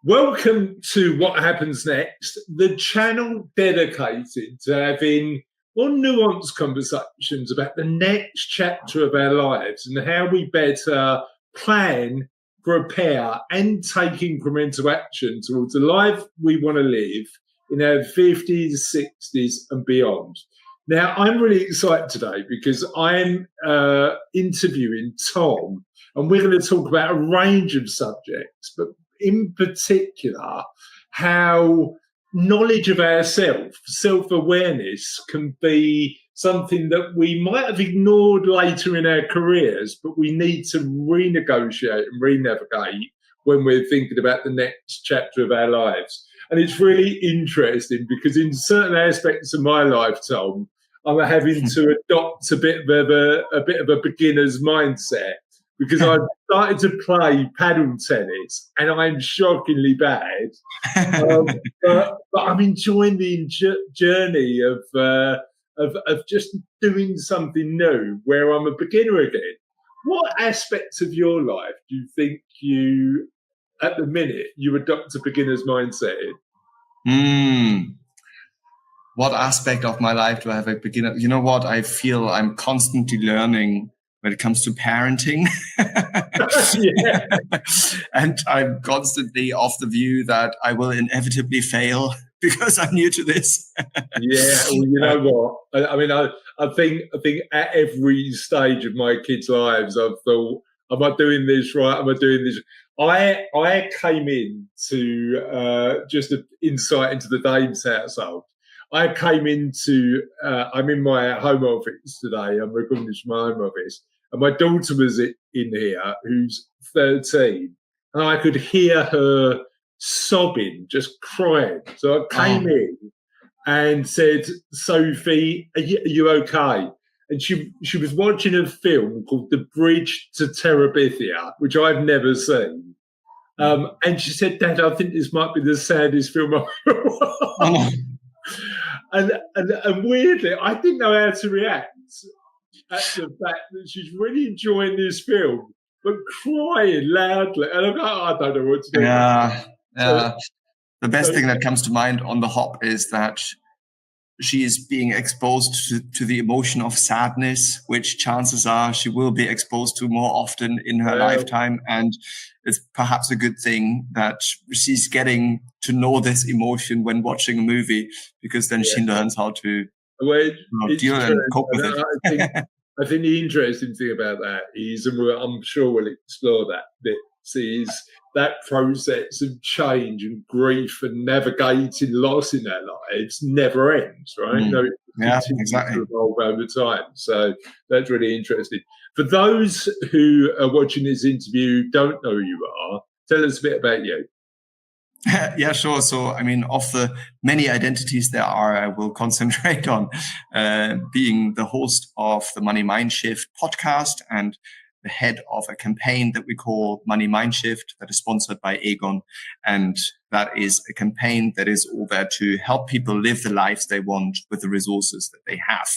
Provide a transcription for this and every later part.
Welcome to What Happens Next, the channel dedicated to having more nuanced conversations about the next chapter of our lives and how we better plan, prepare, and take incremental action towards the life we want to live in our 50s, 60s, and beyond. Now, I'm really excited today because I'm interviewing Tom, and we're going to talk about a range of subjects, but in particular, how knowledge of ourselves, self-awareness, can be something that we might have ignored later in our careers, but we need to renegotiate and renavigate when we're thinking about the next chapter of our lives. And it's really interesting because in certain aspects of my life, Tom, I'm having to adopt a bit of a beginner's mindset, because I've started to play paddle tennis and I'm shockingly bad. But I'm enjoying the journey of just doing something new where I'm a beginner again. What aspects of your life do you think at the minute, you adopt a beginner's mindset in? What aspect of my life do I have a beginner? You know what? I feel I'm constantly learning when it comes to parenting. And I'm constantly of the view that I will inevitably fail because I'm new to this. Yeah, well, you know what? I mean, I think at every stage of my kids' lives, I've thought, am I doing this right? Am I doing this? I came in to just an insight into the Dames household. I came into, I'm in my home office today. I'm recording this from my home office. And my daughter was in here, who's 13. And I could hear her sobbing, just crying. So I came in and said, Sophie, are you okay? And she was watching a film called The Bridge to Terabithia, which I've never seen. And she said, Dad, I think this might be the saddest film I've ever watched. And weirdly, I didn't know how to react at the fact that she's really enjoying this film, but crying loudly. And I'm like, I don't know what to do. Yeah. The best thing that comes to mind on the hop is that she is being exposed to the emotion of sadness, which chances are she will be exposed to more often in her lifetime. And it's perhaps a good thing that she's getting to know this emotion when watching a movie, because then she learns how to deal and cope with it. I think the interesting thing about that is, and I'm sure we'll explore that bit, is that process of change and grief and navigating loss in our lives never ends, right? Exactly. To evolve over time. So that's really interesting. For those who are watching this interview, don't know who you are, tell us a bit about you. Yeah, sure. So, I mean, of the many identities there are, I will concentrate on being the host of the Money Mindshift podcast and the head of a campaign that we call Money Mindshift that is sponsored by Aegon. And that is a campaign that is all there to help people live the lives they want with the resources that they have.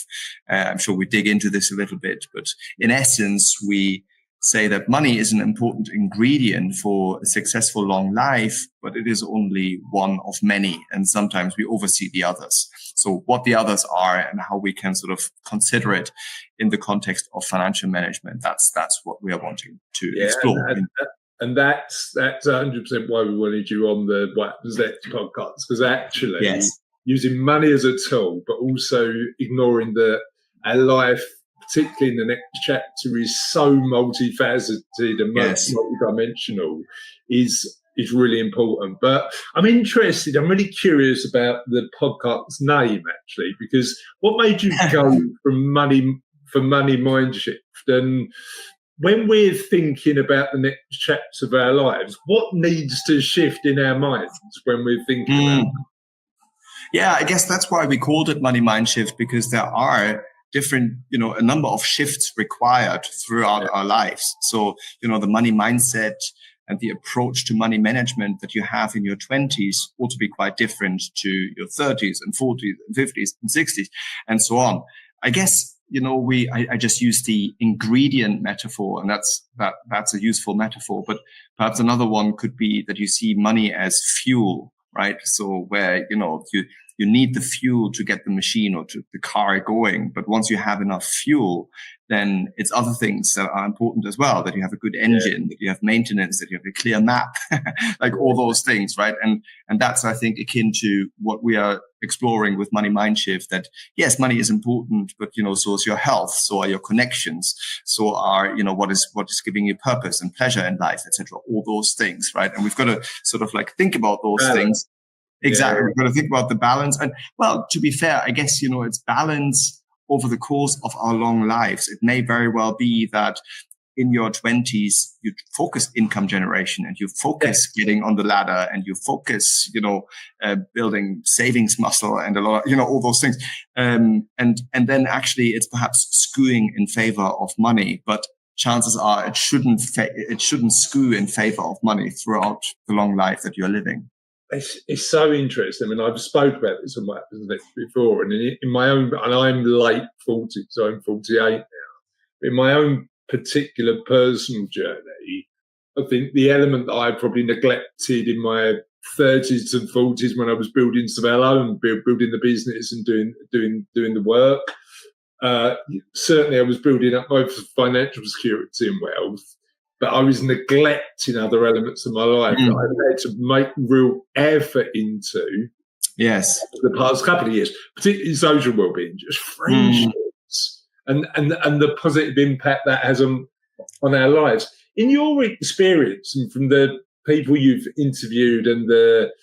I'm sure we dig into this a little bit, but in essence, we say that money is an important ingredient for a successful long life, but it is only one of many. And sometimes we oversee the others. So what the others are and how we can sort of consider it in the context of financial management, that's what we are wanting to explore. And that's 100% why we wanted you on the What Happens Next podcast, because actually using money as a tool, but also ignoring our life, particularly in the next chapter, is so multifaceted and multidimensional, is really important. But I'm interested, I'm really curious about the podcast's name, actually, because what made you go from Money Mindshift? And when we're thinking about the next chapter of our lives, what needs to shift in our minds when we're thinking about it? Yeah, I guess that's why we called it Money Mindshift, because there are different, a number of shifts required throughout our lives. So, the money mindset and the approach to money management that you have in your 20s ought to be quite different to your 30s and 40s and 50s and 60s and so on. I guess I just use the ingredient metaphor, and that's a useful metaphor. But perhaps another one could be that you see money as fuel, right? So where, you need the fuel to get the machine or to the car going. But once you have enough fuel, then it's other things that are important as well, that you have a good engine, that you have maintenance, that you have a clear map, like all those things, right? And that's, I think, akin to what we are exploring with Money Mindshift, that yes, money is important, but, so is your health, so are your connections, so are, what is giving you purpose and pleasure in life, etc. All those things, right? And we've got to sort of like think about those things. Exactly. We've got to think about the balance. And well, to be fair, I guess, it's balance over the course of our long lives. It may very well be that in your 20s, you focus income generation and you focus getting on the ladder and you focus, building savings muscle and a lot, all those things. And then actually it's perhaps skewing in favor of money, but chances are it shouldn't skew in favor of money throughout the long life that you're living. It's so interesting. I mean, I've spoken about this on my episode before, and in my own, and I'm late 40, so I'm 48 now. In my own particular personal journey, I think the element that I probably neglected in my 30s and 40s when I was building Savello and building the business and doing the work, certainly I was building up both financial security and wealth, but I was neglecting other elements of my life that I had to make real effort into. Yes, the past couple of years, particularly social well-being, just friendships, and the positive impact that has on our lives. In your experience, and from the people you've interviewed and the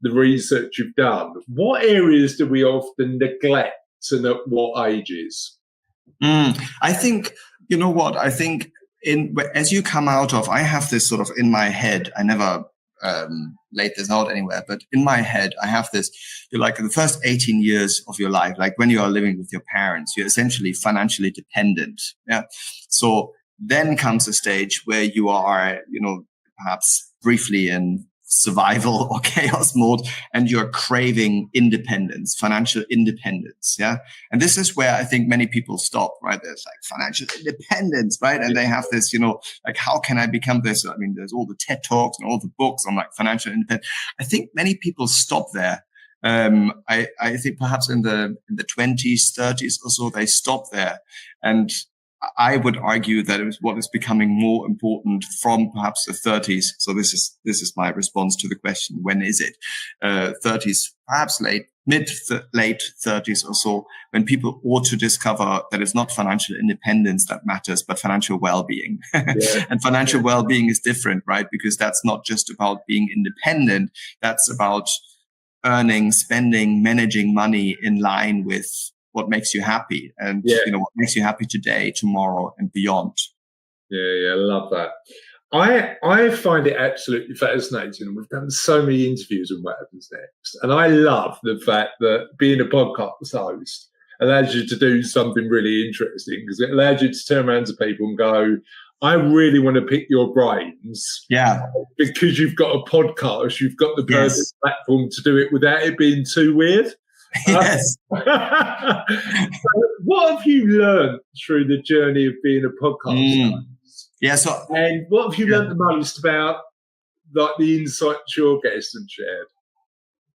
research you've done, what areas do we often neglect, and at what ages? I think, I think as you come out of, I have this sort of in my head, I never laid this out anywhere, but in my head, I have this, you're like in the first 18 years of your life, like when you are living with your parents, you're essentially financially dependent. Yeah. So then comes a stage where you are, perhaps briefly in survival or chaos mode, and you're craving independence, financial independence. Yeah. And this is where I think many people stop, right? There's like financial independence, right? And they have this, like, how can I become this? I mean, there's all the TED Talks and all the books on like financial independence. I think many people stop there. I think perhaps in the 20s, 30s or so, they stop there. And I would argue that it is what is becoming more important from perhaps the 30s. So this is my response to the question: when is it? 30s, perhaps late 30s or so, when people ought to discover that it's not financial independence that matters, but financial well-being. Yeah. And financial well-being is different, right? Because that's not just about being independent. That's about earning, spending, managing money in line with what makes you happy, and what makes you happy today, tomorrow, and beyond. Yeah, I love that. I find it absolutely fascinating, and we've done so many interviews on What Happens Next, and I love the fact that being a podcast host allows you to do something really interesting, because it allows you to turn around to people and go, I really want to pick your brains. Yeah. Because you've got a podcast, you've got the perfect platform to do it without it being too weird. Yes. What have you learned through the journey of being a podcast host? Yeah. So, and what have you learned the most about like the insights your guests have shared?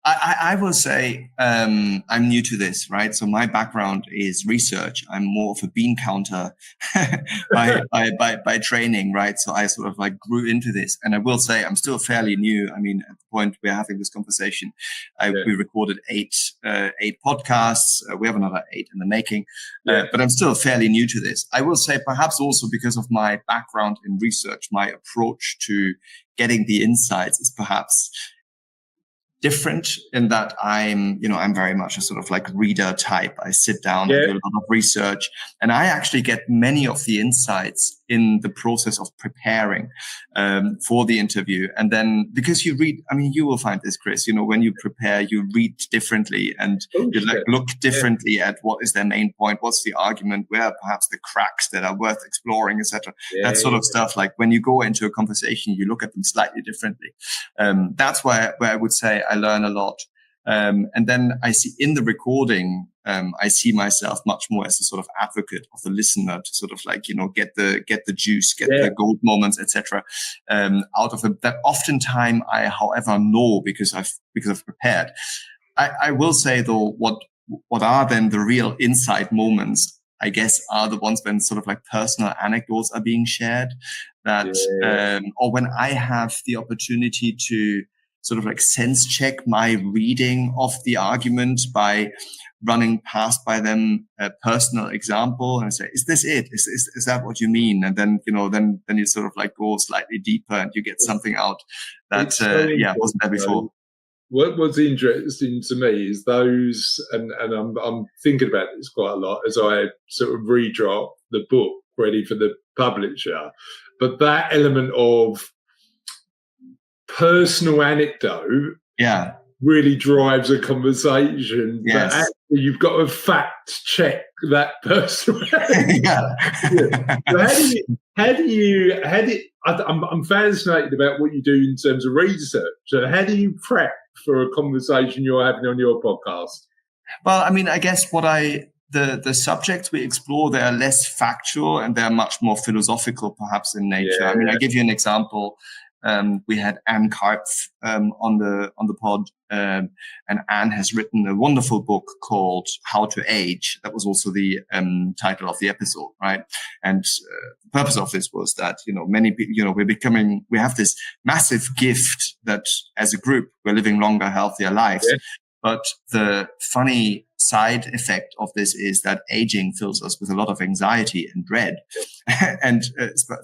I will say I'm new to this, right? So my background is research. I'm more of a bean counter by training, right? So I sort of like grew into this, and I will say I'm still fairly new. I mean, at the point we're having this conversation, we recorded eight podcasts. We have another 8 in the making, but I'm still fairly new to this. I will say perhaps also because of my background in research, my approach to getting the insights is perhaps different in that I'm very much a sort of like reader type. I sit down and do a lot of research, and I actually get many of the insights in the process of preparing for the interview. And then because you read, I mean, you will find this, Chris, when you prepare, you read differently, and you like look differently at what is their main point, what's the argument, where are perhaps the cracks that are worth exploring, etc. That sort of stuff. Like when you go into a conversation, you look at them slightly differently. That's where I would say I learn a lot. And then I see in the recording, I see myself much more as a sort of advocate of the listener to sort of like, get the juice, get the gold moments, etc. Out of it. That oftentimes I, however, know because I've prepared. I will say though, what are then the real insight moments, I guess, are the ones when sort of like personal anecdotes are being shared, that or when I have the opportunity to sort of like sense check my reading of the argument by running past by them a personal example and say, is this it? Is that what you mean? And then, then you sort of like go slightly deeper and you get something out that, wasn't there before. What was interesting to me is those, and I'm thinking about this quite a lot as I sort of redraft the book ready for the publisher, but that element of personal anecdote really drives a conversation. Yes. But actually you've got to fact check that personal I'm fascinated about what you do in terms of research. So how do you prep for a conversation you're having on your podcast? Well, I mean, I guess the subjects we explore, they are less factual and they're much more philosophical perhaps in nature. I mean, I give you an example. We had Anne Karpf on the pod, and Anne has written a wonderful book called How to Age. That was also the title of the episode, right? And the purpose of this was that many people, we have this massive gift that as a group we're living longer, healthier lives. Yeah. But the funny side effect of this is that aging fills us with a lot of anxiety and dread. And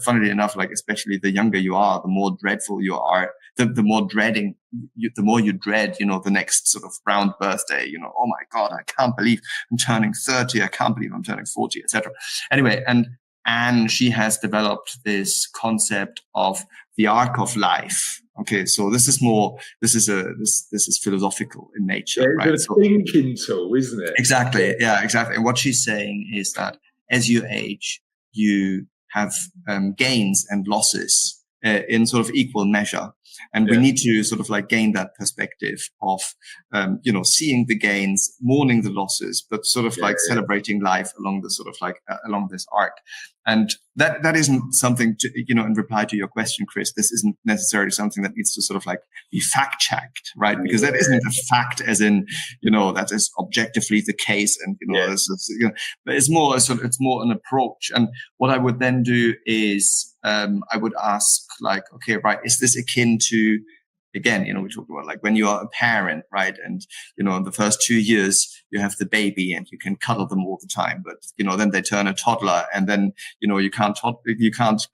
funnily enough, like especially the younger you are, the more dreadful you are, the more dreading, the more you dread, the next sort of round birthday, oh my God, I can't believe I'm turning 30. I can't believe I'm turning 40, etc. Anyway, and she has developed this concept of the arc of life. Okay, so this is philosophical in nature, yeah, right? It's a thinking tool, isn't it? Exactly. Yeah, exactly. And what she's saying is that as you age, you have gains and losses in sort of equal measure. And we need to sort of like gain that perspective of, seeing the gains, mourning the losses, but sort of like celebrating life along the sort of like along this arc. And that isn't something to, in reply to your question, Chris, this isn't necessarily something that needs to sort of like be fact checked, right? Because that isn't a fact as in, that is objectively the case. And, but it's more an approach. And what I would then do is, I would ask like, okay, right, is this akin to, again, we talked about like when you are a parent, right? And, in the first 2 years, you have the baby and you can cuddle them all the time. But, then they turn a toddler and then, you can't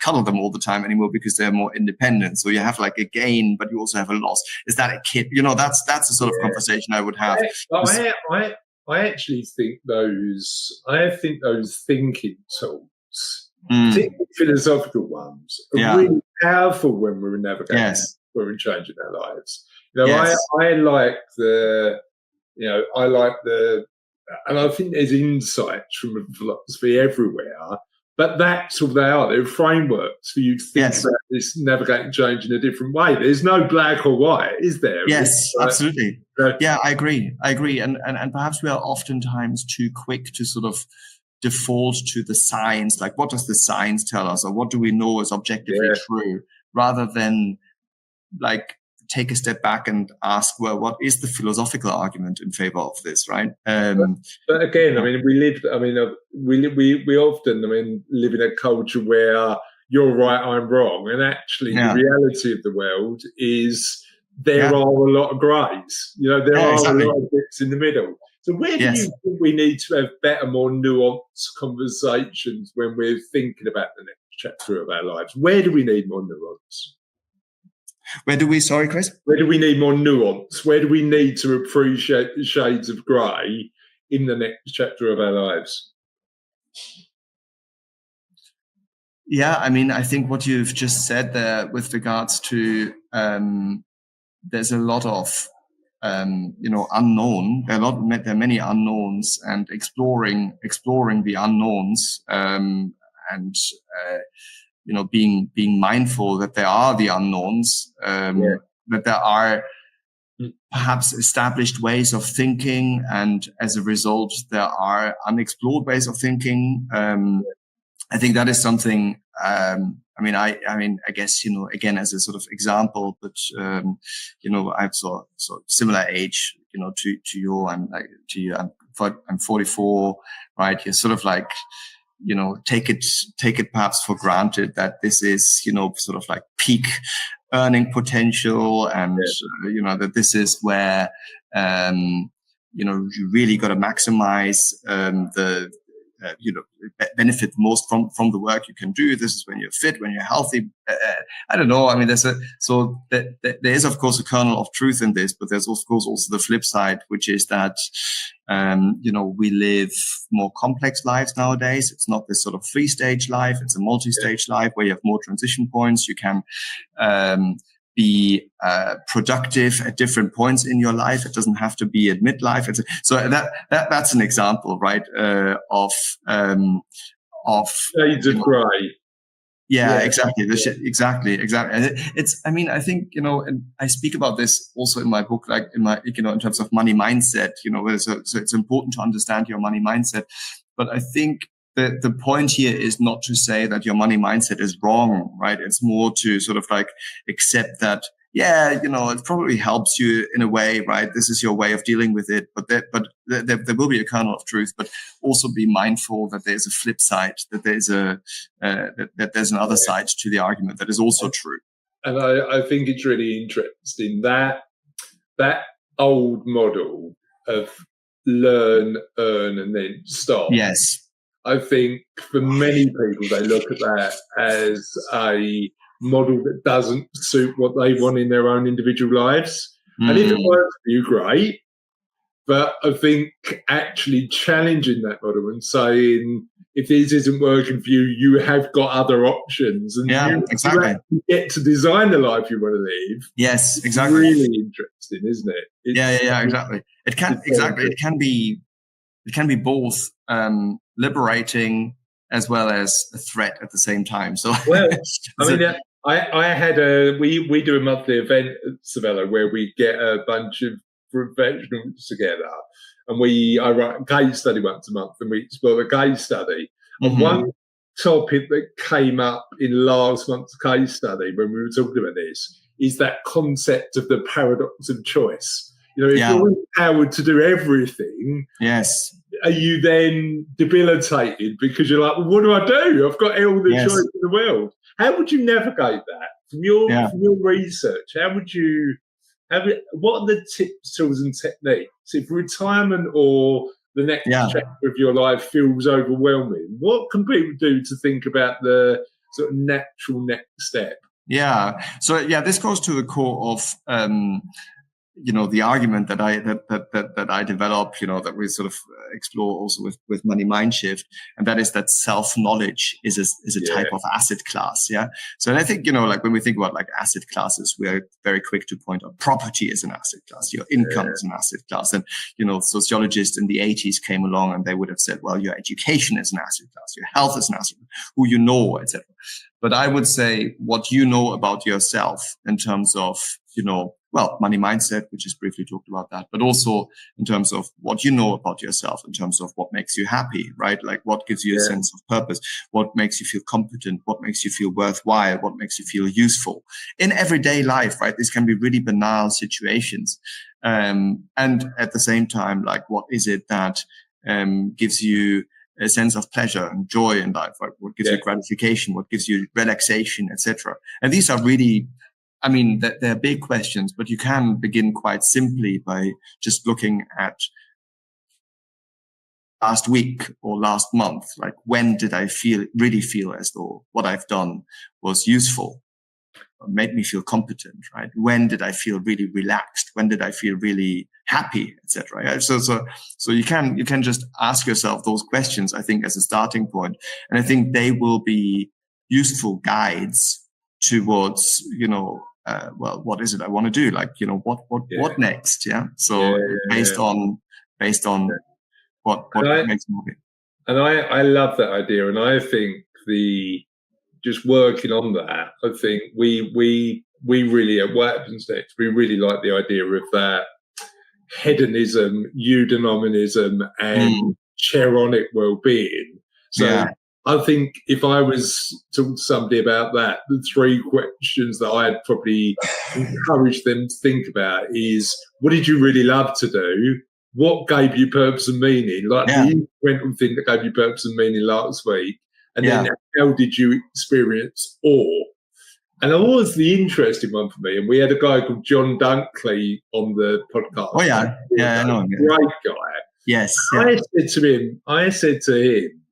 cuddle them all the time anymore because they're more independent. So you have like a gain, but you also have a loss. Is that a kid? That's the sort of conversation I would have. I actually think those thinking tools, particularly philosophical ones, are really powerful when we're navigating. Yes. We're changing our lives. I like the, and I think there's insights from philosophy everywhere, but that's all they are. They're frameworks for you to think about this navigating change in a different way. There's no black or white, is there? Yes, absolutely. Yeah, I agree. And perhaps we are oftentimes too quick to sort of default to the science, like what does the science tell us or what do we know is objectively true, rather than like take a step back and ask, well, what is the philosophical argument in favor of this, right? But again, I mean, we often live in a culture where you're right, I'm wrong, and actually the reality of the world is there are a lot of greys. There are a lot of bits in the middle. So where do you think we need to have better, more nuanced conversations when we're thinking about the next chapter of our lives? Where do we need more nuance? Where do we, sorry, Chris? Where do we need more nuance? Where do we need to appreciate the shades of grey in the next chapter of our lives? Yeah, I mean, I think what you've just said there with regards to there's a lot of unknown. There are many unknowns, and exploring the unknowns and being mindful that there are the unknowns, that there are perhaps established ways of thinking, and as a result, there are unexplored ways of thinking. I think that is something. I guess, again, as a sort of example, but I'm so similar age, to you. I'm 44, right? You're sort of like, take it perhaps for granted that this is, sort of like peak earning potential, and that this is where you really got to maximize the benefit most from the work you can do. This is when you're fit, when you're healthy. I don't know. I mean, there is of course a kernel of truth in this, but there's of course also the flip side, which is that we live more complex lives nowadays. It's not this sort of 3-stage life. It's a multi-stage life where you have more transition points. You can be productive at different points in your life. It doesn't have to be at midlife. So that's an example, right? Of shades of grey. Yeah, exactly. Exactly. And I think, and I speak about this also in my book, like in terms of money mindset, so it's important to understand your money mindset. But I think the point here is not to say that your money mindset is wrong, right? It's more to sort of like accept that, it probably helps you in a way, right? This is your way of dealing with it, but there will be a kernel of truth. But also be mindful that there's a flip side, that there's that there's another side to the argument that is also true. And I think it's really interesting that old model of learn, earn, and then stop. Yes. I think for many people, they look at that as a model that doesn't suit what they want in their own individual lives. And if it works for you, great. But I think actually challenging that model and saying, if this isn't working for you, you have got other options. And exactly. You get to design the life you want to live. Yes, exactly. It's really interesting, isn't it? Exactly. It can be both liberating as well as a threat at the same time. So, I had we do a monthly event at Savella where we get a bunch of professionals together, and I write a case study once a month, and we explore the case study. And one topic that came up in last month's case study when we were talking about this is that concept of the paradox of choice. If you're empowered to do everything, yes, are you then debilitated because you're like, well, what do I do? I've got all the choice in the world. How would you navigate that from your research? What are the tips, tools, and techniques if retirement or the next chapter of your life feels overwhelming? What can people do to think about the sort of natural next step? Yeah. So this goes to the core of the argument that I develop, that we sort of explore also with Money Mindshift, and that is that self-knowledge is a type of asset class. Yeah. So I think, like when we think about like asset classes, we're very quick to point out property is an asset class, your income is an asset class. And, sociologists in the 80s came along and they would have said, well, your education is an asset class, your health is an asset class, who you know, etc. But I would say what you know about yourself in terms of, money mindset, which is briefly talked about that, but also in terms of what you know about yourself, in terms of what makes you happy, right? Like what gives you a sense of purpose, what makes you feel competent, what makes you feel worthwhile, what makes you feel useful in everyday life, right? These can be really banal situations. And at the same time, like what is it that gives you a sense of pleasure and joy in life, right? What gives you gratification, what gives you relaxation, etc. And these are really, they're big questions, but you can begin quite simply by just looking at last week or last month. Like, when did I really feel as though what I've done was useful, or made me feel competent, right? When did I feel really relaxed? When did I feel really happy, etc. Right? So you can just ask yourself those questions, I think, as a starting point, and I think they will be useful guides towards, what is it I want to do? Like, what next? Yeah. So based on what makes me happy. And I love that idea. And I think just working on that, I think we we really, at What Happens Next, we really like the idea of that hedonism, eudaimonism, and charonic well-being. So I think if I was talking to somebody about that, the 3 questions that I'd probably encourage them to think about is, what did you really love to do? What gave you purpose and meaning? Like the incremental thing that gave you purpose and meaning last week. And then how did you experience awe? And always the interesting one for me, and we had a guy called John Dunkley on the podcast. Oh, yeah. Yeah, I know him. Great guy. Yes. I said to him,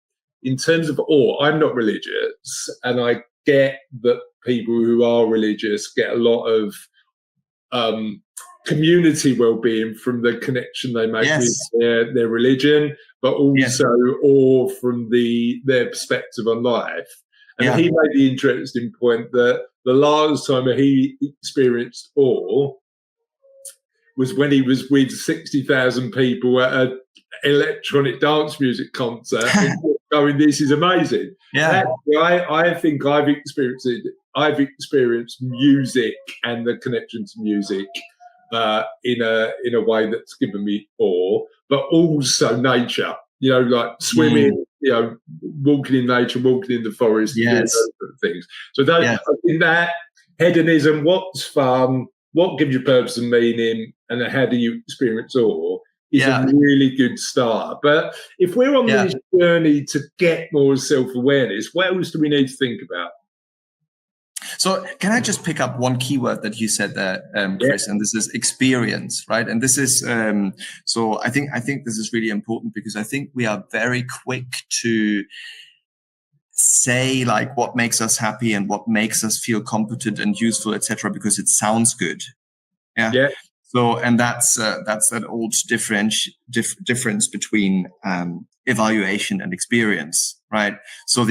in terms of awe, I'm not religious, and I get that people who are religious get a lot of community well-being from the connection they make with their religion, but also awe from their perspective on life. And he made the interesting point that the last time he experienced awe was when he was with 60,000 people at an electronic dance music concert going, this is amazing. I think I've experienced music and the connection to music in a way that's given me awe, but also nature, like swimming, walking in nature, walking in the forest, those sort of things. So I think that hedonism, what's fun, what gives you purpose and meaning, and then how do you experience awe, is a really good start. But if we're on this journey to get more self-awareness, what else do we need to think about? So can I just pick up one keyword that you said there, Chris, and this is experience, right? And this is, so I think this is really important, because I think we are very quick to say like what makes us happy and what makes us feel competent and useful, etc., because it sounds good. Yeah. So, and that's that old difference between evaluation and experience, right? So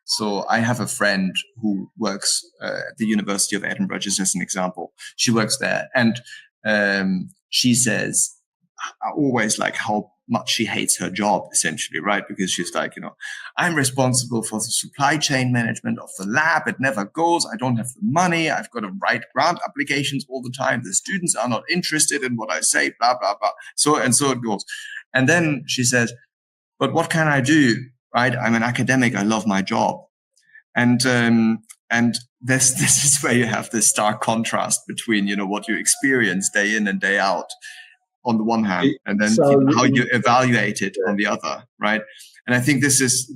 so I have a friend who works at the University of Edinburgh, just as an example. She works there, and she says always like how much she hates her job, essentially, right? Because she's like, I'm responsible for the supply chain management of the lab. It never goes. I don't have the money. I've got to write grant applications all the time. The students are not interested in what I say, blah, blah, blah. So it goes. And then she says, but what can I do? Right? I'm an academic. I love my job. And this is where you have this stark contrast between, what you experience day in and day out on the one hand, and then how you evaluate it on the other, right? And I think this is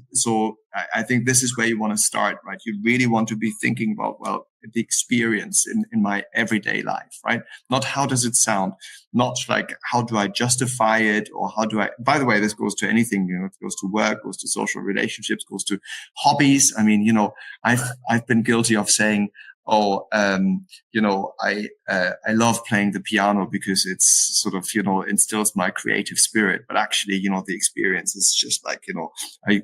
where you want to start, right? You really want to be thinking about, well, the experience in my everyday life, right? Not how does it sound, not like how do I justify it, or how do I, by the way, this goes to anything, it goes to work, goes to social relationships, goes to hobbies. I mean, I've been guilty of saying, I love playing the piano because it's sort of, instills my creative spirit. But actually, the experience is just like, I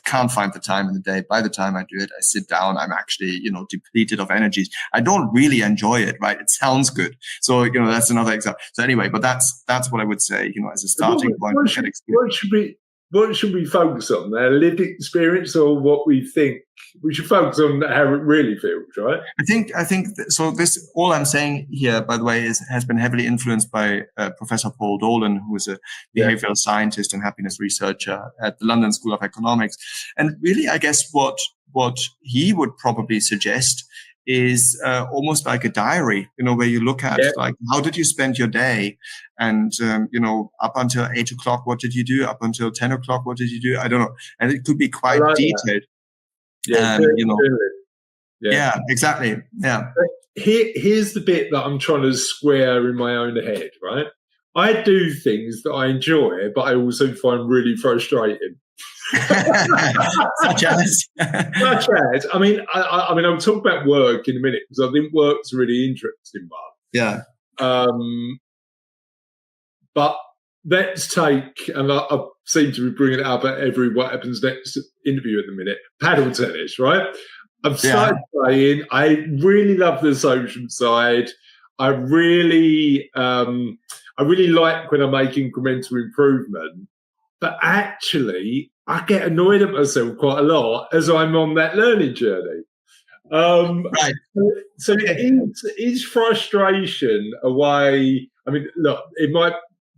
can't find the time in the day. By the time I do it, I sit down, I'm actually, depleted of energies. I don't really enjoy it, right? It sounds good. So, that's another example. So anyway, but that's what I would say, as a starting point. What should we focus on? Our lived experience, or what we think? We should focus on how it really feels, right? I think so. This, all I'm saying here, by the way, has been heavily influenced by Professor Paul Dolan, who is a behavioral scientist and happiness researcher at the London School of Economics. And really, I guess what he would probably suggest is almost like a diary, where you look at like, how did you spend your day? And, up until 8 o'clock, what did you do? Up until 10 o'clock, what did you do? I don't know. And it could be quite detailed. Yeah, exactly. Yeah. Here's the bit that I'm trying to square in my own head, right? I do things that I enjoy, but I also find really frustrating. Such as, I mean, I'll talk about work in a minute, because I think work's a really interesting one. Yeah. But let's take, and I seem to be bringing it up at every What Happens Next interview at the minute, paddle tennis, right? I've started playing. I really love the social side. I really like when I make incremental improvement. But actually, I get annoyed at myself quite a lot as I'm on that learning journey. Right. So is frustration a way? I mean, look,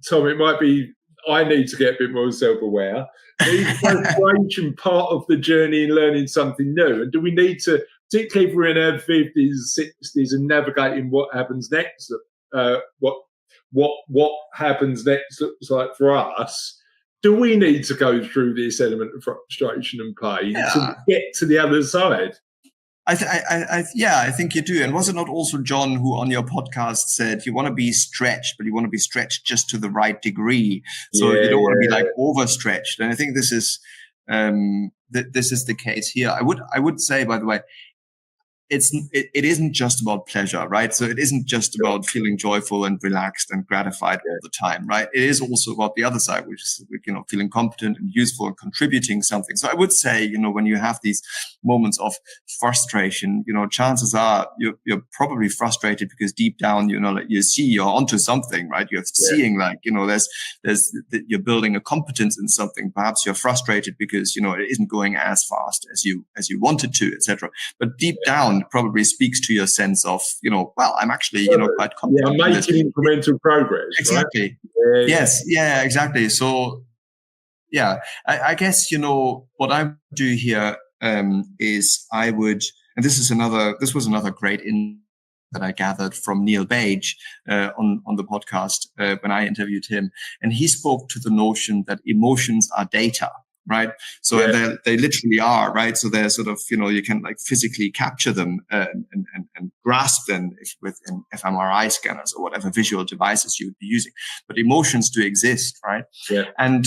Tom, it might be I need to get a bit more self-aware. Is frustration part of the journey in learning something new? And do we need to, particularly if we're in our 50s, 60s and navigating what happens next, what happens next looks like for us, do we need to go through this element of frustration and pain to get to the other side? I think you do. And was it not also John who on your podcast said you want to be stretched, but you want to be stretched just to the right degree. So you don't want to be like overstretched. And I think this is the case here. I would say, by the way, it isn't just about pleasure, right? So it isn't just about feeling joyful and relaxed and gratified all the time, right? It is also about the other side, which is, feeling competent and useful and contributing something. So I would say, when you have these moments of frustration, chances are you're probably frustrated because deep down, you see you're onto something, right? You're seeing you're building a competence in something. Perhaps you're frustrated because, it isn't going as fast as you wanted to, etc. But deep down, probably speaks to your sense of, I'm actually, quite confident. I'm making incremental progress. Exactly. Right? Yes. Yeah, exactly. So, I guess, what I would do here is I would, and this was another great that I gathered from Neil Page on the podcast when I interviewed him. And he spoke to the notion that emotions are data. Right. So they literally are, right. So they're sort of, you can like physically capture them and grasp them with fMRI scanners or whatever visual devices you would be using. But emotions do exist, right? Yeah. And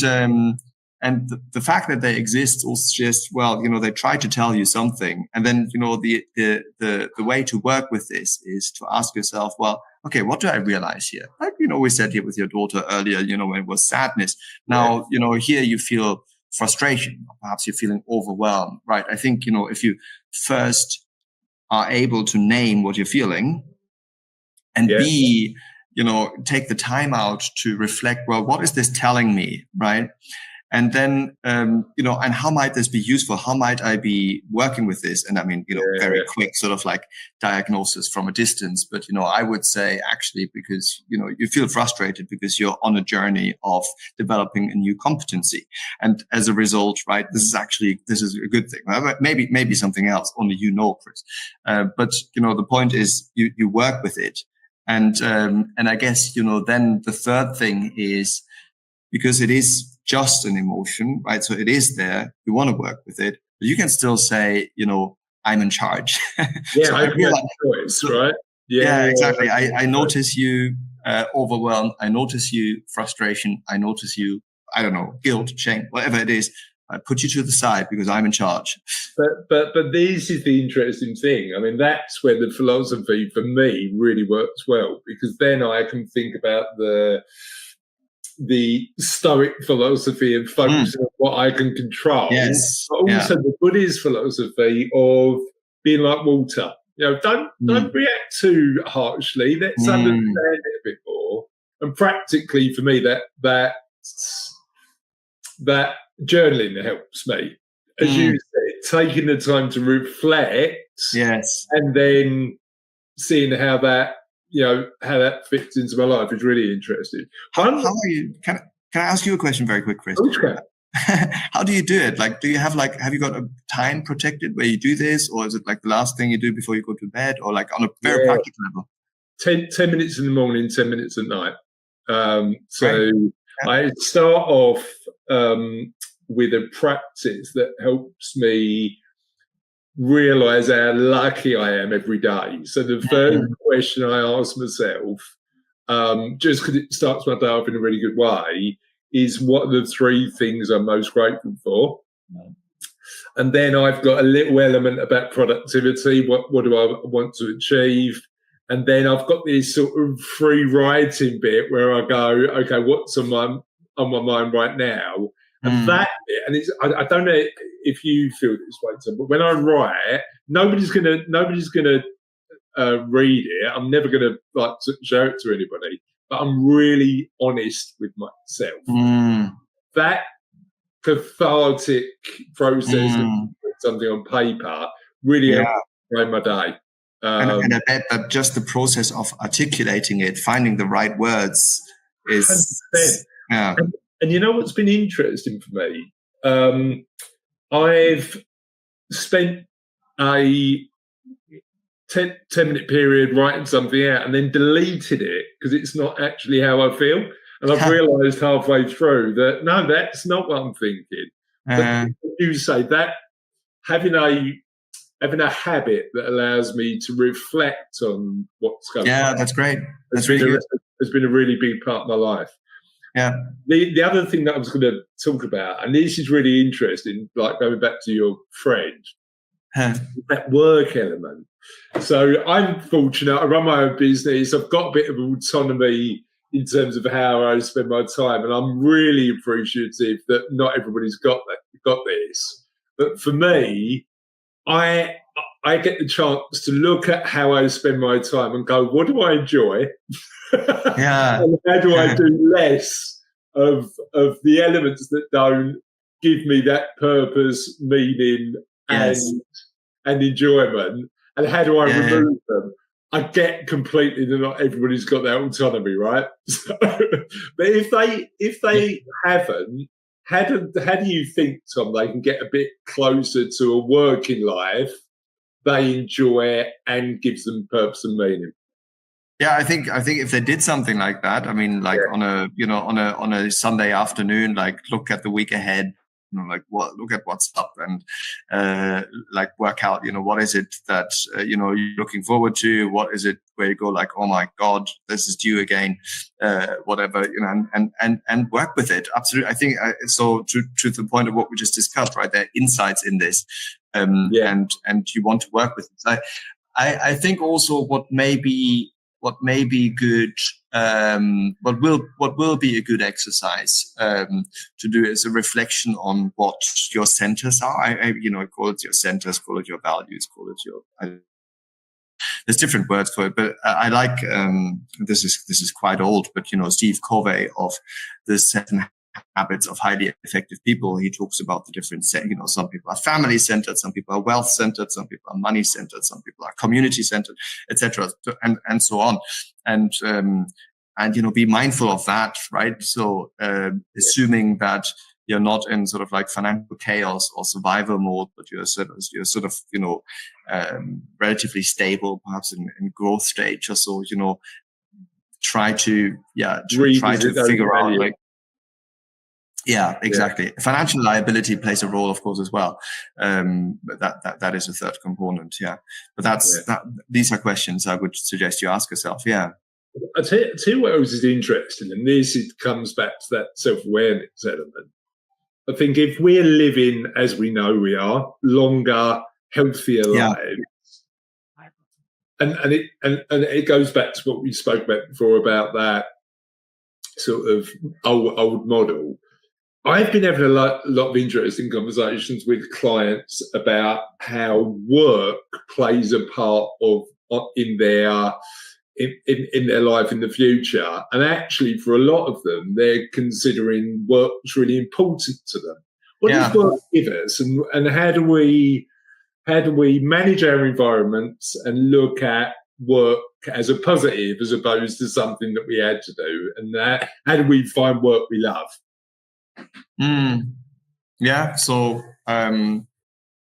the fact that they exist also just, they try to tell you something. And then, the way to work with this is to ask yourself, well, okay, what do I realize here? Like, we said here with your daughter earlier, when it was sadness. Now, here you feel frustration, perhaps you're feeling overwhelmed, right? I think, if you first are able to name what you're feeling and B, take the time out to reflect, well, what is this telling me, right? And then, and how might this be useful? How might I be working with this? And I mean, very quick sort of like diagnosis from a distance. But, I would say actually, because, you feel frustrated because you're on a journey of developing a new competency. And as a result, right, this is a good thing. Maybe something else, only Chris. But, the point is you work with it. And I guess, then the third thing is, because it is just an emotion, right? So it is there. You want to work with it, but you can still say, I'm in charge. So I realize choice, right? Yeah, exactly. I notice you overwhelmed. I notice you frustration. I notice you, I don't know, guilt, shame, whatever it is. I put you to the side because I'm in charge. But this is the interesting thing. I mean, that's where the philosophy for me really works well, because then I can think about the Stoic philosophy and focusing on what I can control. Yes. But also the Buddhist philosophy of being like water. Don't react too harshly. Let's understand it a bit more. And practically for me, that journaling helps me. As you said, taking the time to reflect. Yes. And then seeing how that fits into my life is really interesting. How are you? Can I ask you a question very quick, Chris? Okay. How do you do it? Like, do you have have you got a time protected where you do this, or is it like the last thing you do before you go to bed, or like on a very practical level? 10 minutes in the morning, 10 minutes at night. I start off with a practice that helps me realize how lucky I am every day. So the first question I ask myself, just because it starts my day off in a really good way, is what are the 3 things I'm most grateful for? And then I've got a little element about productivity. What do I want to achieve? And then I've got this sort of free writing bit where I go, okay, what's on my mind right now? And that bit, and it's, I don't know if you feel this way, Tom, but when I write, nobody's gonna read it. I'm never gonna show it to anybody, but I'm really honest with myself. That cathartic process of putting something on paper really helps frame my day. And I bet that just the process of articulating it, finding the right words is 100%. yeah. And you know what's been interesting for me? I've spent a 10-minute period writing something out and then deleted it because it's not actually how I feel. And I've realised halfway through that, no, that's not what I'm thinking. But you say that having a habit that allows me to reflect on what's going on. Yeah, that's great. That's really good. Has been a really big part of my life. Yeah. The other thing that I was going to talk about, and this is really interesting, like going back to your friend, that work element. So I'm fortunate. I run my own business. I've got a bit of autonomy in terms of how I spend my time, and I'm really appreciative that not everybody's got this. But for me, I get the chance to look at how I spend my time and go, what do I enjoy? Yeah. And how do I do less of the elements that don't give me that purpose, meaning, and enjoyment? And how do I remove them? I get completely that not everybody's got that autonomy, right? So, but if they haven't, how do you think, Tom, they can get a bit closer to a working life they enjoy and gives them purpose and meaning? Yeah, I think if they did something like that, I mean, like on a Sunday afternoon, like look at the week ahead, look at what's up and like work out, what is it that you're looking forward to? What is it where you go like, oh my God, this is due again, whatever, and work with it. Absolutely, I think so. To the point of what we just discussed, right? There are insights in this, and you want to work with it. I think also what may be good, what will be a good exercise to do is a reflection on what your centers are. I call it your centers, call it your values, call it your. There's different words for it, but I like this is quite old, but Steve Covey of the 7 Habits of Highly Effective People. He talks about the different, some people are family centered, some people are wealth centered, some people are money centered, some people are community centered, etc., and so on. And be mindful of that, right? So assuming that you're not in sort of like financial chaos or survival mode, but you're sort of relatively stable, perhaps in growth stage or so. Try to figure out like. Yeah, exactly. Yeah. Financial liability plays a role, of course, as well. But that is a third component. Yeah, but these are questions I would suggest you ask yourself. Yeah. I'll tell you what else is interesting, and it comes back to that self-awareness element. I think if we're living as we know we are, longer, healthier lives, and it goes back to what we spoke about before about that sort of old model. I've been having a lot of interesting conversations with clients about how work plays a part in their life in the future, and actually for a lot of them, they're considering work's really important to them. What does work give us, and how do we manage our environments and look at work as a positive as opposed to something that we had to do, and how do we find work we love? Yeah, so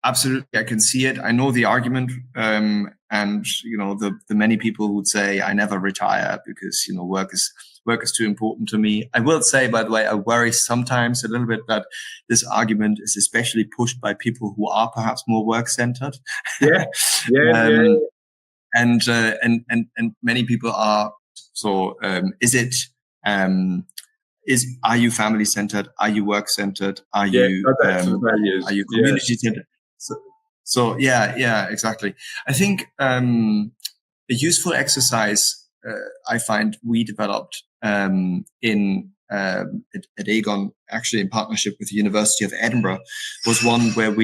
absolutely, I can see it. I know the argument, and the many people would say I never retire because work is too important to me. I will say, by the way, I worry sometimes a little bit that this argument is especially pushed by people who are perhaps more work centered. And many people are. So, are you family centered? Are you work centered? Are you community centered? So yeah, exactly. I think a useful exercise I find we developed at Aegon, actually in partnership with the University of Edinburgh, was one where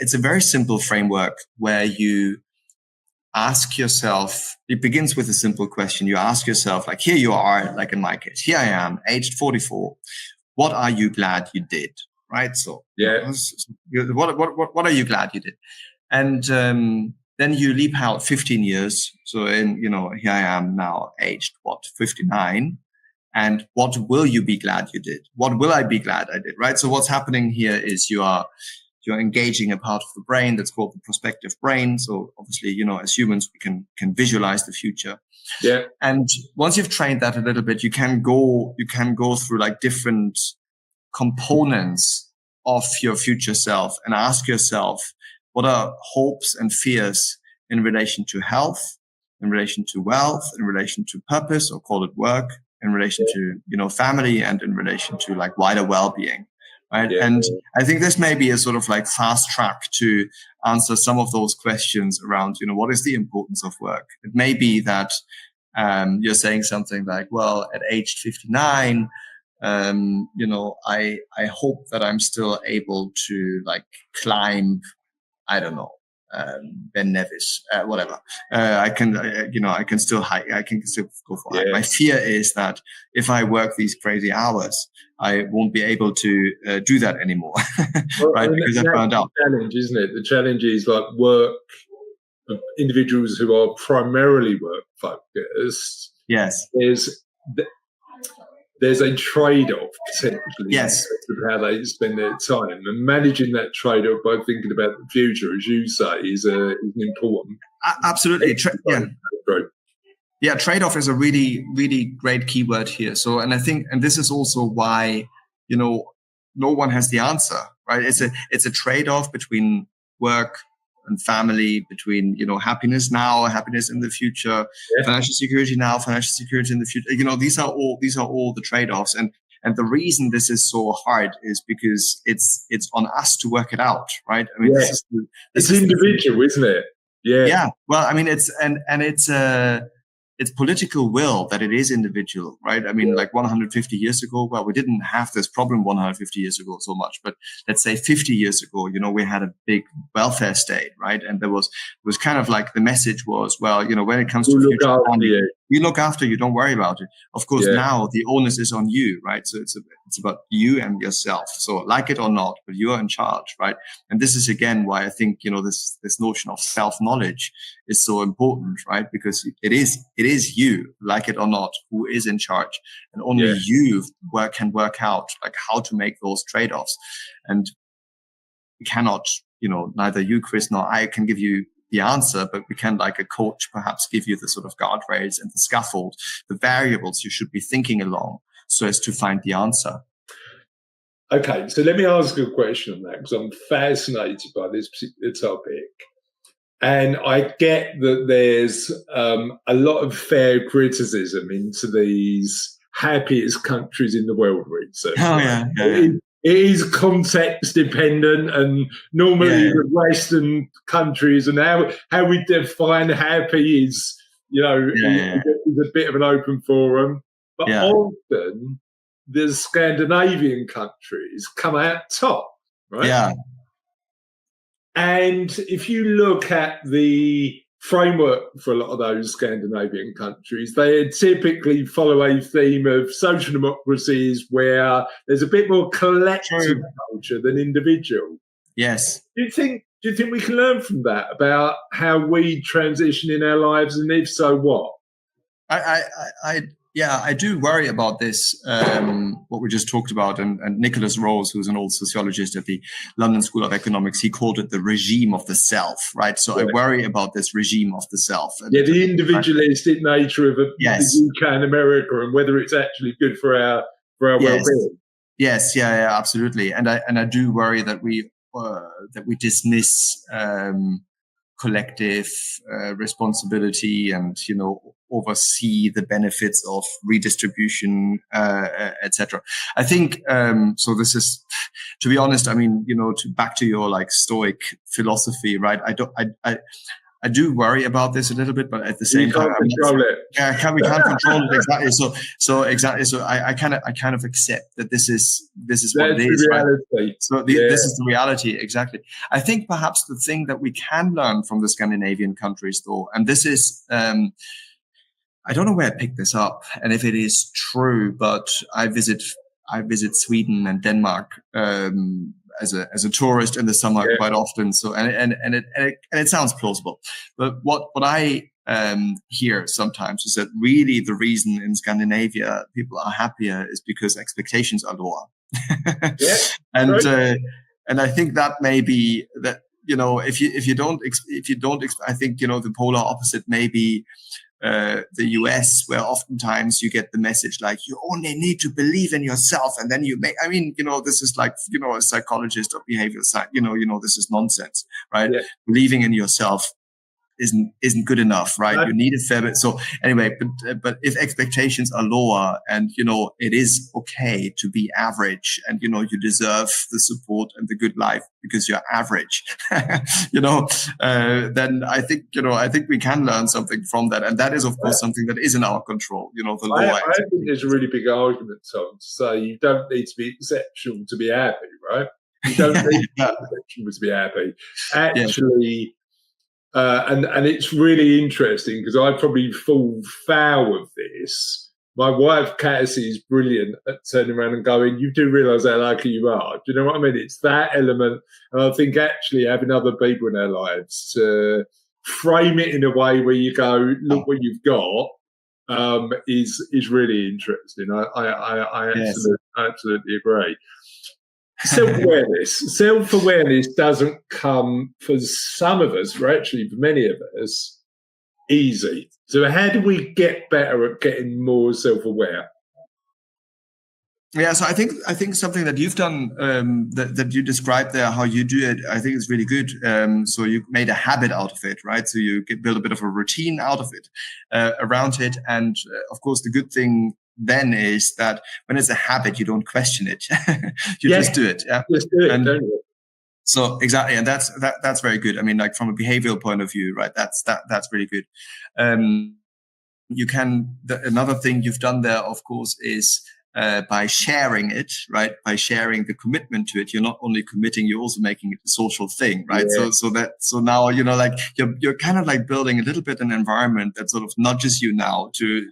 it's a very simple framework where you ask yourself, it begins with a simple question. You ask yourself, like, here you are, like in my case, here I am, aged 44. What are you glad you did? Right? So, what are you glad you did? And then you leap out 15 years. So here I am now aged, 59. And what will you be glad you did? What will I be glad I did, right? So what's happening here is you're engaging a part of the brain that's called the prospective brain. So obviously, as humans, we can visualize the future. Yeah. And once you've trained that a little bit, you can go through like different components of your future self and ask yourself, what are hopes and fears in relation to health, in relation to wealth, in relation to purpose, or call it work, in relation to, family, and in relation to like wider well-being, right? Yeah. And I think this may be a sort of like fast track to answer some of those questions around, what is the importance of work? It may be that you're saying something like, well, at age 59, I hope that I'm still able to like climb, I don't know, Ben Nevis, whatever. I can still hike. I can still go for hike. My fear is that if I work these crazy hours, I won't be able to do that anymore, right? Because I've burned out. The challenge, isn't it? The challenge is like work. Individuals who are primarily work focused. Yes. There's a trade-off potentially. Yes. Of how they spend their time, and managing that trade-off by thinking about the future, as you say, is an important. Absolutely. Trade-off is a really, really great keyword here. So, and I think, and this is also why, no one has the answer, right? It's a trade-off between work and family, between, happiness now, happiness in the future, financial security now, financial security in the future. These are all the trade-offs. And the reason this is so hard is because it's on us to work it out, right? I mean, this is individual, isn't it? Yeah. Yeah. Well, I mean, it's political will that it is individual, right? I mean, like 150 years ago, well, we didn't have this problem 150 years ago so much, but let's say 50 years ago, we had a big welfare state, right? And it was kind of like the message was, well, when it comes to future planning, we look after you, don't worry about it. Of course, now the onus is on you, right? So it's about you and yourself. So like it or not, but you are in charge, right? And this is again why I think, this notion of self-knowledge is so important, right? Because it is you, like it or not, who is in charge, and only you can work out like how to make those trade-offs. And we cannot, neither you, Chris, nor I can give you the answer, but we can, like a coach, perhaps give you the sort of guardrails and the scaffold, the variables you should be thinking along so as to find the answer. Okay, so let me ask you a question on that, because I'm fascinated by this particular topic. And I get that there's a lot of fair criticism into these happiest countries in the world research. Oh, yeah. It is context dependent, and normally the Western countries and how we define happy is, is a bit of an open forum. But often the Scandinavian countries come out top, right? Yeah. And if you look at the framework for a lot of those Scandinavian countries, they typically follow a theme of social democracies where there's a bit more collective culture than individual. Yes. Do you think we can learn from that about how we transition in our lives, and if so, what? I do worry about this, what we just talked about. And Nicholas Rose, who's an old sociologist at the London School of Economics, he called it the regime of the self, right? So I worry about this regime of the self. The individualistic nature of the UK and America, and whether it's actually good for our well-being. Yes, absolutely. And I do worry that we dismiss collective responsibility and oversee the benefits of redistribution, etc. I think so. This is, to be honest, I mean, back to your like Stoic philosophy, right? I do worry about this a little bit, but at the same time, we can't control it exactly. So I kind of accept that this is what it is. Reality. Right? So this is the reality, exactly. I think perhaps the thing that we can learn from the Scandinavian countries, though, and this is, I don't know where I picked this up, and if it is true, but I visit Sweden and Denmark as a tourist in the summer quite often. So and it sounds plausible, but what I hear sometimes is that really the reason in Scandinavia people are happier is because expectations are lower. And I think that may be that, if you don't, I think, the polar opposite may be the US, where oftentimes you get the message like, you only need to believe in yourself, and then you make, this is like, a psychologist or behavioral science, this is nonsense, right? Yeah. Believing in yourself isn't good enough, right? You need a fair bit. So anyway, but if expectations are lower, and it is okay to be average, and you deserve the support and the good life because you're average, then I think we can learn something from that, and that is of course something that is in our control. The lower. I think there's a really big argument, Tom, to say you don't need to be exceptional to be happy, right? You don't need to be exceptional to be happy. Actually. And it's really interesting because I probably fall foul of this. My wife, Cassie, is brilliant at turning around and going, you do realise how lucky you are. Do you know what I mean? It's that element. And I think actually having other people in our lives to frame it in a way where you go, look what you've got, is really interesting. I absolutely agree. Self-awareness doesn't come for some of us, or actually for many of us, easy. So how do we get better at getting more self-aware? Yeah, so I think something that you've done, that you described there, how you do it, I think is really good. So you made a habit out of it, right? So you build a bit of a routine out of it, around it. And of course, the good thing then is that when it's a habit, you don't question it. You just do it. Yeah. Just do it, don't you? So exactly. And that's very good. I mean, like from a behavioral point of view, right? That's really good. Another thing you've done there, of course, is by sharing it, right? By sharing the commitment to it, you're not only committing, you're also making it a social thing, right? Yeah. So now, like you're kind of like building a little bit an environment that sort of nudges you now to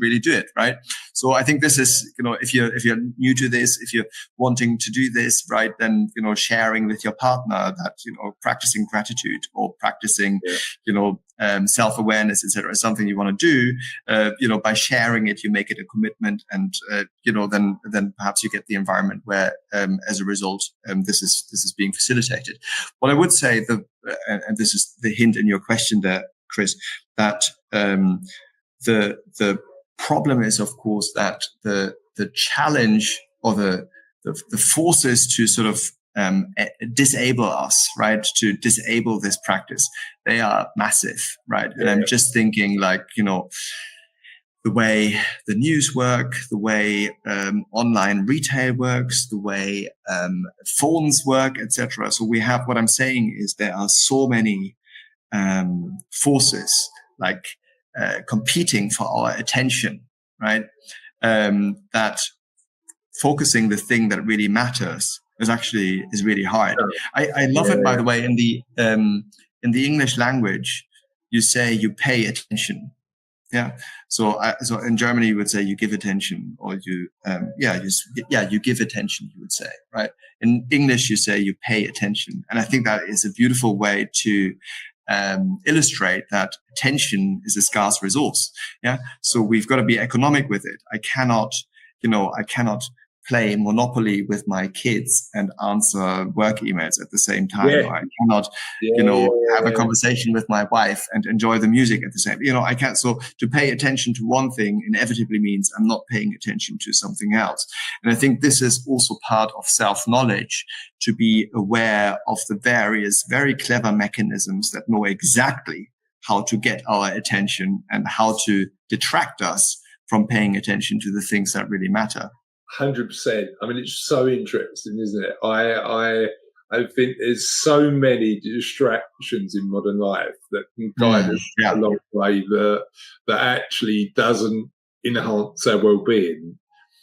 really do it, right? So I think this is, if you're new to this, if you're wanting to do this, right, then, sharing with your partner that, practicing gratitude or practicing, self-awareness, etc., is something you want to do. By sharing it, you make it a commitment, and then perhaps you get the environment where, as a result, this is being facilitated. What I would say, and this is the hint in your question there, Chris, that the problem is, of course, that the challenge or the forces to sort of disable us, right? To disable this practice, they are massive, right? And I'm just thinking, like, the way the news work, the way online retail works, the way phones work, etc. So we have, what I'm saying is, there are so many forces like competing for our attention, right? That focusing the thing that really matters is really hard. I love it, by the way, in the English language, you say you pay attention. Yeah. So in Germany, you would say you give attention, or you give attention, you would say, right? In English, you say you pay attention. And I think that is a beautiful way to illustrate that attention is a scarce resource. Yeah. So we've got to be economic with it. I cannot play Monopoly with my kids and answer work emails at the same time. Yeah. I cannot, have a conversation with my wife and enjoy the music at the same. I can't. So to pay attention to one thing inevitably means I'm not paying attention to something else. And I think this is also part of self-knowledge, to be aware of the various very clever mechanisms that know exactly how to get our attention and how to detract us from paying attention to the things that really matter. 100%. I mean, it's so interesting, isn't it? I think there's so many distractions in modern life that can guide us along the way that actually doesn't enhance our well-being.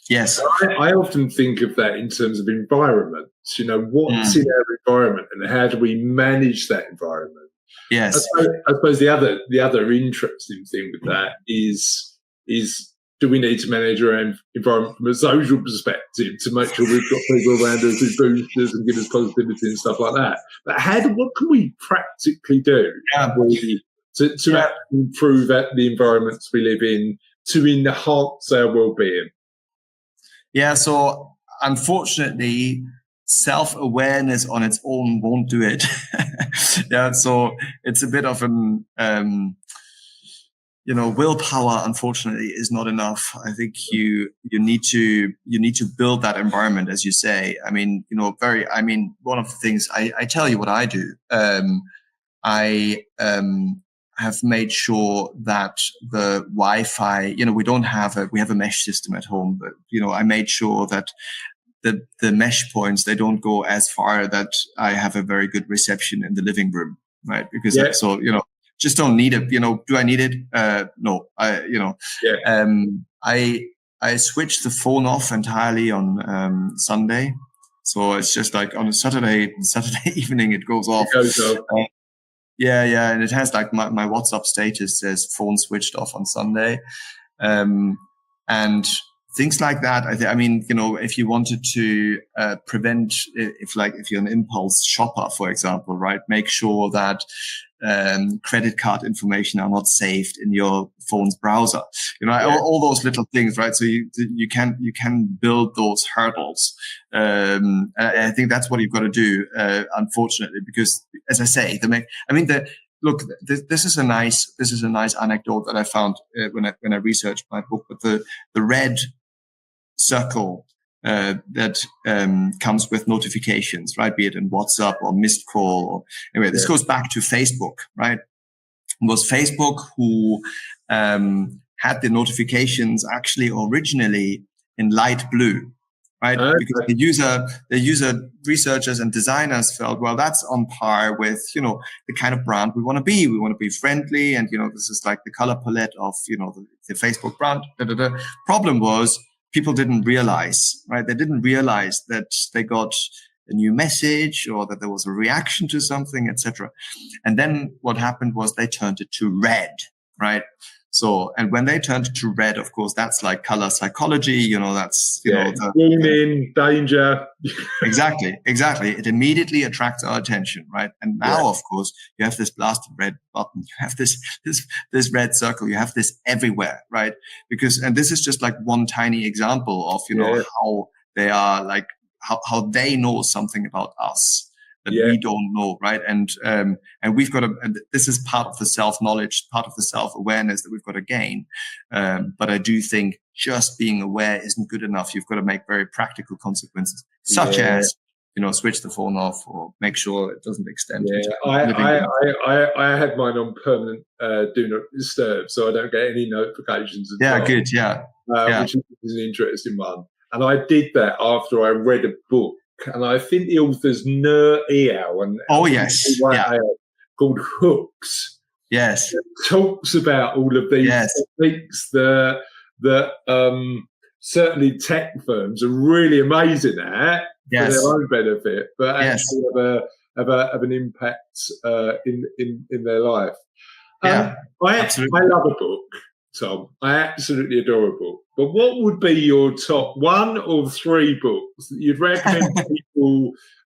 Yes. I often think of that in terms of environments. What's in our environment, and how do we manage that environment? Yes. I suppose the other interesting thing with that is do we need to manage our environment from a social perspective to make sure we've got people around us who boost us and give us positivity and stuff like that? But what can we practically do to actually improve the environments we live in, to enhance our well-being? Yeah, so unfortunately, self-awareness on its own won't do it. So it's a bit of an willpower, unfortunately, is not enough. I think you need to build that environment, as you say. I mean, one of the things I tell you what I do. I have made sure that the Wi-Fi, we have a mesh system at home, but I made sure that the mesh points, they don't go as far that I have a very good reception in the living room, right? Because just don't need it. Do I need it? No. I switched the phone off entirely on Sunday, so it's just like on a Saturday evening it goes off. And it has like my WhatsApp status says phone switched off on Sunday, and things like that. If you wanted to prevent, if you're an impulse shopper, for example, right, make sure that credit card information are not saved in your phone's browser. All those little things, right? So you can build those hurdles. I think that's what you've got to do, unfortunately, because as I say, this is a nice anecdote that I found when I researched my book. But the red circle that comes with notifications, right? Be it in WhatsApp or missed call. Or anyway, this goes back to Facebook, right? It was Facebook who had the notifications actually originally in light blue, right? Because the user researchers and designers felt, well, that's on par with, the kind of brand we want to be. We want to be friendly, and this is like the color palette of, the Facebook brand. Problem was, people didn't realize, right? They didn't realize that they got a new message or that there was a reaction to something, etc. And then what happened was they turned it to red, right? So, and when they turned it to red, of course, that's like color psychology, that's, warning, danger. Exactly. It immediately attracts our attention, right? And now, of course, you have this blasted red button, you have this red circle, you have this everywhere, right? And this is just like one tiny example of, how they are like, how they know something about us that we don't know, right? And we've got to, and this is part of the self-knowledge, part of the self-awareness that we've got to gain. But I do think just being aware isn't good enough. You've got to make very practical consequences, such as, switch the phone off or make sure it doesn't extend. I have mine on permanent do not disturb, so I don't get any notifications. Good. Which is an interesting one. And I did that after I read a book. And I think the author's Nur Eyal called Hooks. Yes, it talks about all of these techniques that certainly tech firms are really amazing at for their own benefit, but actually have an impact in their life. I love a book, Tom. I absolutely adore a book. But what would be your top 1 or 3 books that you'd recommend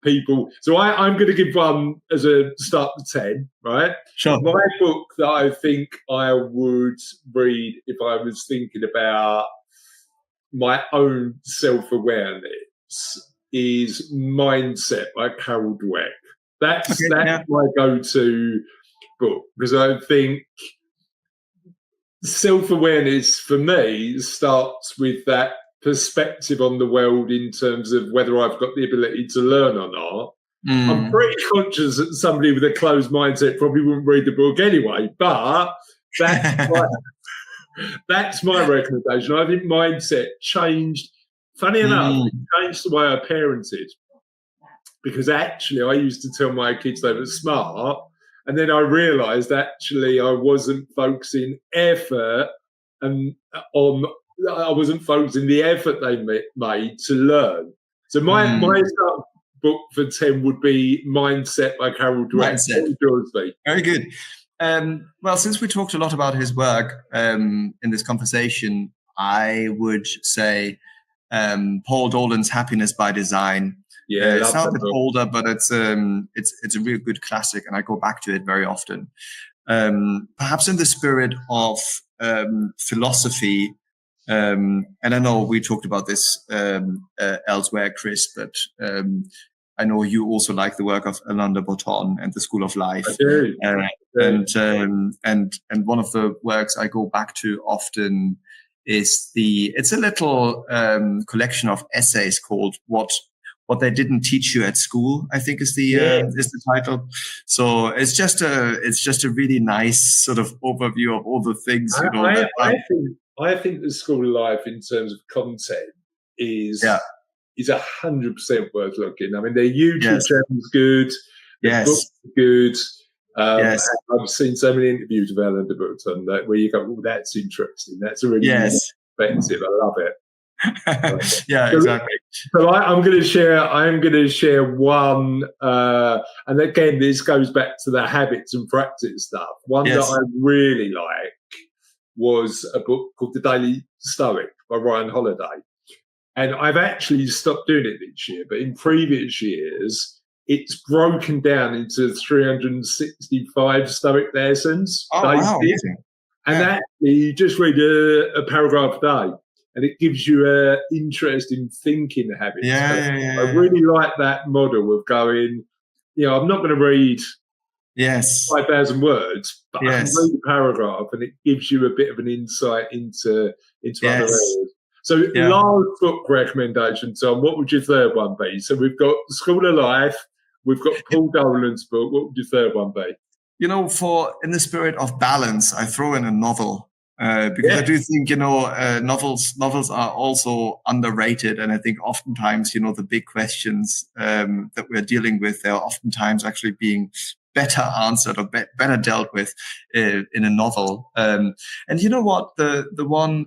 people? So I'm going to give one as a start to 10, right? Sure. My book that I think I would read if I was thinking about my own self-awareness is Mindset by Carol Dweck. That's my go-to book, because I think self-awareness for me starts with that perspective on the world in terms of whether I've got the ability to learn or not. I'm pretty conscious that somebody with a closed mindset probably wouldn't read the book anyway, but that's my recommendation. I think Mindset changed, funny enough, it changed the way I parented, because actually I used to tell my kids they were smart, and then I realised actually I wasn't focusing effort I wasn't focusing the effort they made to learn. So my book for 10 would be Mindset by Carol Dweck. Very good. Well, since we talked a lot about his work in this conversation, I would say Paul Dolan's Happiness by Design. Yeah, it's now a bit older, but it's a real good classic, and I go back to it very often. Perhaps in the spirit of philosophy, and I know we talked about this elsewhere, Chris, but I know you also like the work of Alain de Botton and the School of Life. I do. And one of the works I go back to often is it's a little collection of essays called What They Didn't Teach You at School, I think is the title. So it's just a really nice sort of overview of all the things, you know. I think the School of Life in terms of content is 100% worth looking. I mean, their YouTube channel's good. The book's good. I've seen so many interviews of Alain de Botton where you go, "Oh, that's interesting. That's a really perspective. I love it." Exactly. So I'm going to share one, and again, this goes back to the habits and practice stuff. One that I really like was a book called The Daily Stoic by Ryan Holiday. And I've actually stopped doing it this year, but in previous years, it's broken down into 365 Stoic lessons. Oh, wow. And actually, you just read a paragraph a day, and it gives you an interest in thinking habits. I really like that model of going, I'm not going to read 5,000 words, but I can read a paragraph, and it gives you a bit of an insight into other areas. So last book recommendation, Tom, what would your third one be? So we've got School of Life, we've got Paul Dolan's book. What would your third one be? In the spirit of balance, I throw in a novel because I do think, novels are also underrated. And I think oftentimes, the big questions that we're dealing with, they're oftentimes actually being better answered or better dealt with in a novel. And you know what? The one...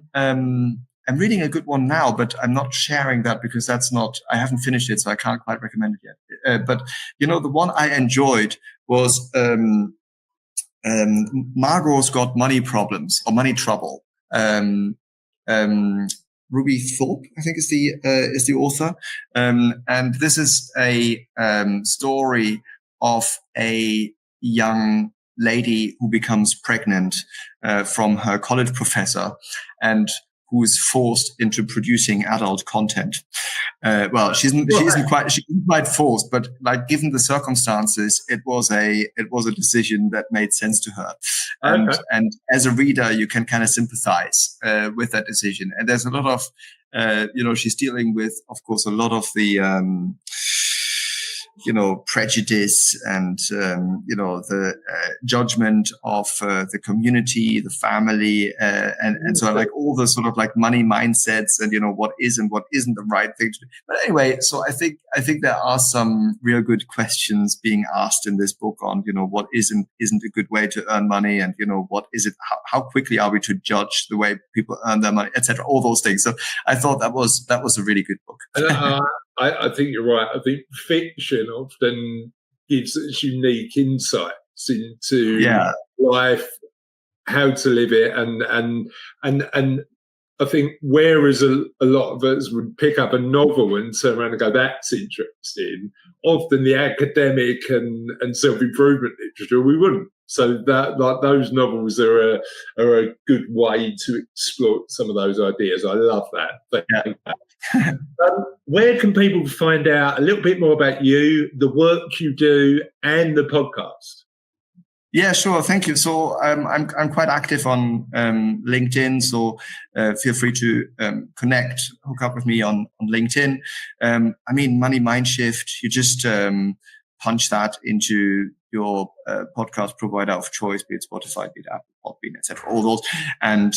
I'm reading a good one now, but I'm not sharing that because I haven't finished it, so I can't quite recommend it yet. But, the one I enjoyed was Margot's Got Money Problems or Money Trouble. Ruby Thorpe, I think is the author. And this is a story of a young lady who becomes pregnant from her college professor and who's forced into producing adult content. She isn't quite forced, but given the circumstances, it was a decision that made sense to her. And as a reader, you can kind of sympathize with that decision. And there's a lot of, she's dealing with, of course, a lot of the, prejudice and, the judgment of the community, the family, and so all the sort of money mindsets and, what is and what isn't the right thing to do. But anyway, so I think there are some real good questions being asked in this book on, what isn't a good way to earn money and, what is it, how quickly are we to judge the way people earn their money, etc. All those things. So I thought that was a really good book. I think you're right. I think fiction often gives us unique insights into life, how to live it, and I think whereas a lot of us would pick up a novel and turn around and go, "That's interesting," often the academic and self-improvement literature we wouldn't. So that those novels are a good way to explore some of those ideas. I love that. Where can people find out a little bit more about you, the work you do, and the podcast? Yeah, sure. Thank you. So I'm quite active on LinkedIn. So feel free to hook up with me on LinkedIn. Money Mindshift. You just punch that into your podcast provider of choice, be it Spotify, be it Apple, Podbean, etc. All those, and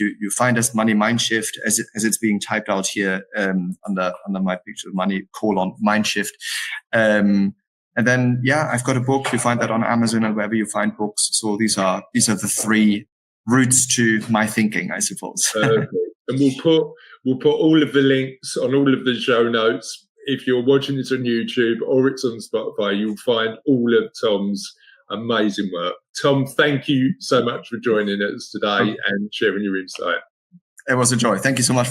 you find us Money Mindshift as it's being typed out here under my picture, Money Mindshift. And then, I've got a book. You find that on Amazon and wherever you find books. So these are the three routes to my thinking, I suppose. And we'll put all of the links on all of the show notes. If you're watching this on YouTube or it's on Spotify, you'll find all of Tom's amazing work. Tom, thank you so much for joining us today and sharing your insight. It was a joy. Thank you so much for